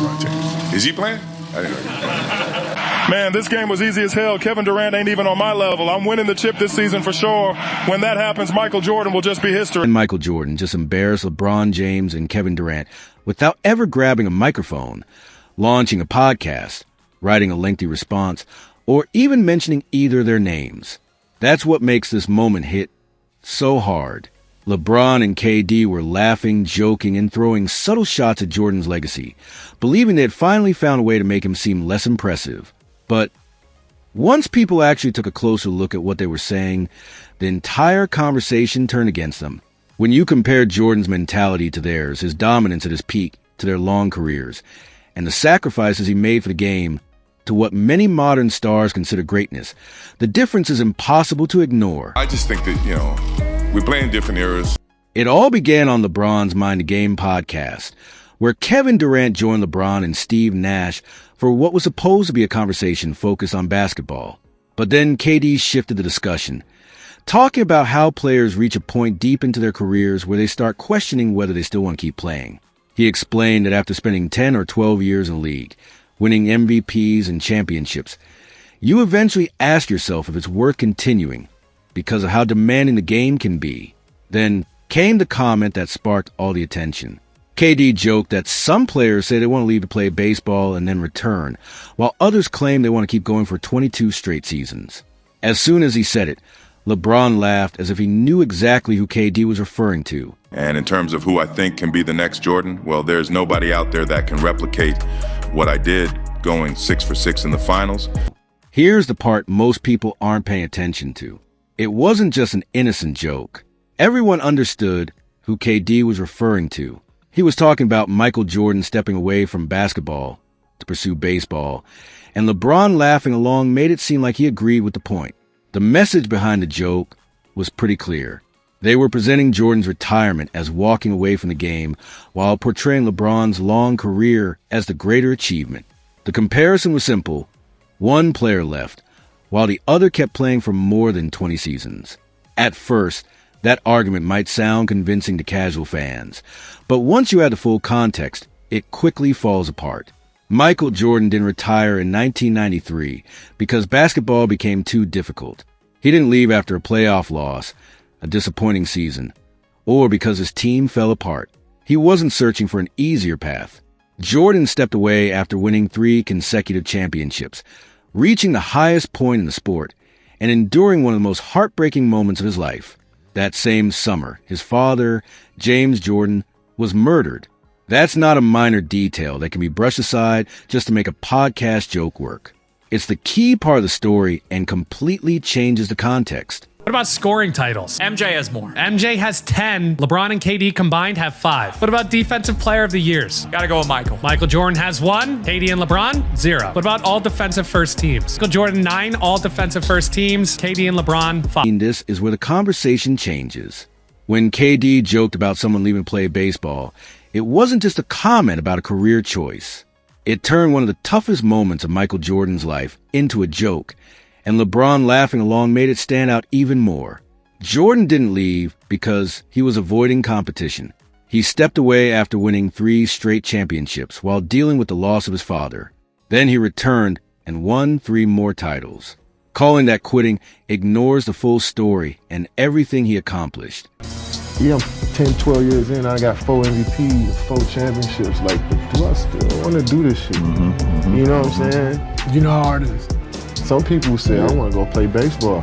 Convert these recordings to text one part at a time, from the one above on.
LeBron James. Is he playing? I didn't know. Man, this game was easy as hell. Kevin Durant ain't even on my level. I'm winning the chip this season for sure. When that happens, Michael Jordan will just be history. And Michael Jordan just embarrassed LeBron James and Kevin Durant without ever grabbing a microphone, launching a podcast, writing a lengthy response, or even mentioning either of their names. That's what makes this moment hit so hard. LeBron and KD were laughing, joking, and throwing subtle shots at Jordan's legacy, believing they had finally found a way to make him seem less impressive. But once people actually took a closer look at what they were saying, the entire conversation turned against them. When you compare Jordan's mentality to theirs, his dominance at his peak to their long careers, and the sacrifices he made for the game to what many modern stars consider greatness, the difference is impossible to ignore. I just think that, we're playing different eras. It all began on LeBron's Mind the Game podcast, where Kevin Durant joined LeBron and Steve Nash for what was supposed to be a conversation focused on basketball. But then KD shifted the discussion, talking about how players reach a point deep into their careers where they start questioning whether they still want to keep playing. He explained that after spending 10 or 12 years in the league, winning MVPs and championships, you eventually ask yourself if it's worth continuing because of how demanding the game can be. Then came the comment that sparked all the attention. KD joked that some players say they want to leave to play baseball and then return, while others claim they want to keep going for 22 straight seasons. As soon as he said it, LeBron laughed as if he knew exactly who KD was referring to. And in terms of who I think can be the next Jordan, well, there's nobody out there that can replicate what I did going 6 for 6 in the finals. Here's the part most people aren't paying attention to. It wasn't just an innocent joke. Everyone understood who KD was referring to. He was talking about Michael Jordan stepping away from basketball to pursue baseball, and LeBron laughing along made it seem like he agreed with the point. The message behind the joke was pretty clear. They were presenting Jordan's retirement as walking away from the game while portraying LeBron's long career as the greater achievement. The comparison was simple. One player left, while the other kept playing for more than 20 seasons. At first, that argument might sound convincing to casual fans, but once you add the full context, it quickly falls apart. Michael Jordan didn't retire in 1993 because basketball became too difficult. He didn't leave after a playoff loss, a disappointing season, or because his team fell apart. He wasn't searching for an easier path. Jordan stepped away after winning 3 consecutive championships, reaching the highest point in the sport, and enduring one of the most heartbreaking moments of his life. That same summer, his father, James Jordan, was murdered. That's not a minor detail that can be brushed aside just to make a podcast joke work. It's the key part of the story and completely changes the context. What about scoring titles? MJ has more. MJ has 10. LeBron and KD combined have 5. What about defensive player of the years? Gotta go with Michael. Michael Jordan has 1. KD and LeBron, 0. What about all defensive first teams? Michael Jordan, 9 all defensive first teams. KD and LeBron, 5. This is where the conversation changes. When KD joked about someone leaving to play baseball, it wasn't just a comment about a career choice. It turned one of the toughest moments of Michael Jordan's life into a joke, and LeBron laughing along made it stand out even more. Jordan didn't leave because he was avoiding competition. He stepped away after winning 3 straight championships while dealing with the loss of his father. Then he returned and won 3 more titles. Calling that quitting ignores the full story and everything he accomplished. Yeah, I'm 10, 12 years in, I got 4 MVPs, 4 championships. Like, do I still want to do this shit? You know what I'm saying? You know how hard it is. Some people say, I want to go play baseball.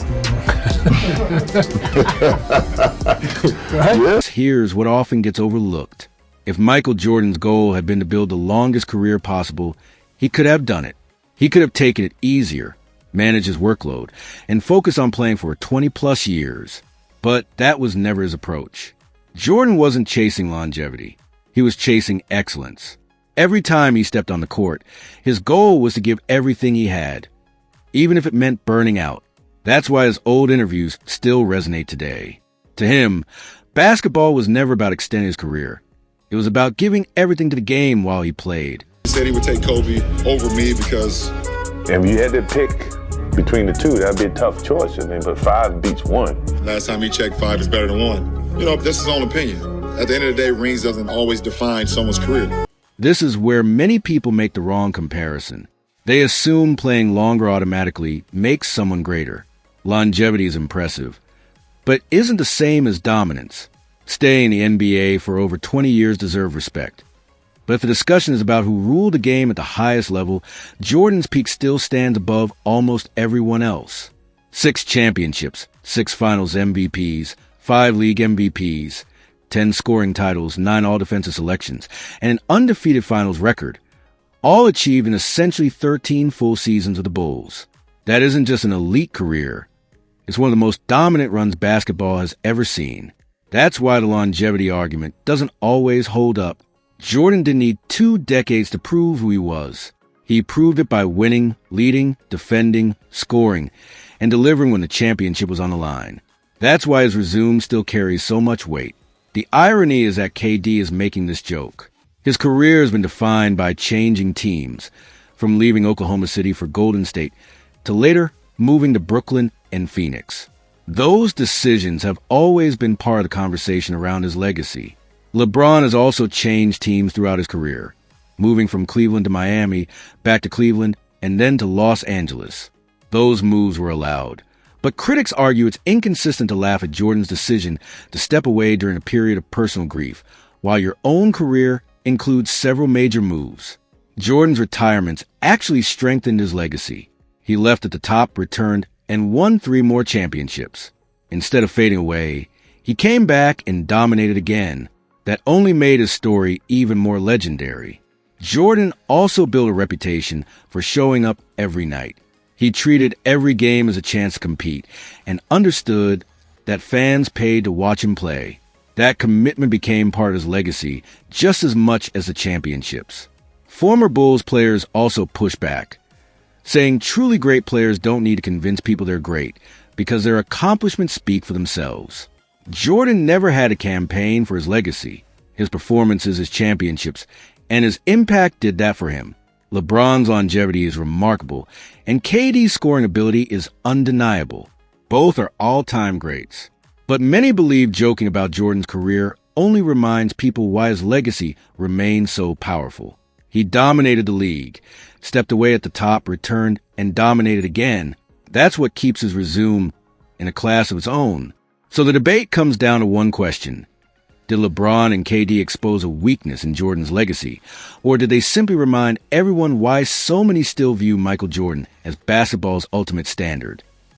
Right? Here's what often gets overlooked. If Michael Jordan's goal had been to build the longest career possible, he could have done it. He could have taken it easier, managed his workload, and focused on playing for 20-plus years. But that was never his approach. Jordan wasn't chasing longevity. He was chasing excellence. Every time he stepped on the court, his goal was to give everything he had, even if it meant burning out. That's why his old interviews still resonate today. To him, basketball was never about extending his career. It was about giving everything to the game while he played. He said he would take Kobe over me because... And if you had to pick between the two, that'd be a tough choice. I mean, but 5 beats 1. Last time he checked, 5 is better than 1. You know, that's his own opinion. At the end of the day, rings doesn't always define someone's career. This is where many people make the wrong comparison. They assume playing longer automatically makes someone greater. Longevity is impressive, but isn't the same as dominance. Staying in the NBA for over 20 years deserves respect. But if the discussion is about who ruled the game at the highest level, Jordan's peak still stands above almost everyone else. 6 championships, 6 finals MVPs, 5 league MVPs, 10 scoring titles, 9 all-defensive selections, and an undefeated finals record, all achieved in essentially 13 full seasons of the Bulls. That isn't just an elite career. It's one of the most dominant runs basketball has ever seen. That's why the longevity argument doesn't always hold up. Jordan didn't need 2 decades to prove who he was. He proved it by winning, leading, defending, scoring, and delivering when the championship was on the line. That's why his resume still carries so much weight. The irony is that KD is making this joke. His career has been defined by changing teams, from leaving Oklahoma City for Golden State to later moving to Brooklyn and Phoenix. Those decisions have always been part of the conversation around his legacy. LeBron has also changed teams throughout his career, moving from Cleveland to Miami, back to Cleveland, and then to Los Angeles. Those moves were allowed. But critics argue it's inconsistent to laugh at Jordan's decision to step away during a period of personal grief, while your own career includes several major moves. Jordan's retirements actually strengthened his legacy. He left at the top, returned, and won 3 more championships. Instead of fading away, he came back and dominated again. That only made his story even more legendary. Jordan also built a reputation for showing up every night. He treated every game as a chance to compete and understood that fans paid to watch him play. That commitment became part of his legacy just as much as the championships. Former Bulls players also pushed back, saying truly great players don't need to convince people they're great because their accomplishments speak for themselves. Jordan never had a campaign for his legacy. His performances, his championships, and his impact did that for him. LeBron's longevity is remarkable, and KD's scoring ability is undeniable. Both are all-time greats. But many believe joking about Jordan's career only reminds people why his legacy remains so powerful. He dominated the league, stepped away at the top, returned, and dominated again. That's what keeps his resume in a class of its own. So the debate comes down to one question. Did LeBron and KD expose a weakness in Jordan's legacy? Or did they simply remind everyone why so many still view Michael Jordan as basketball's ultimate standard?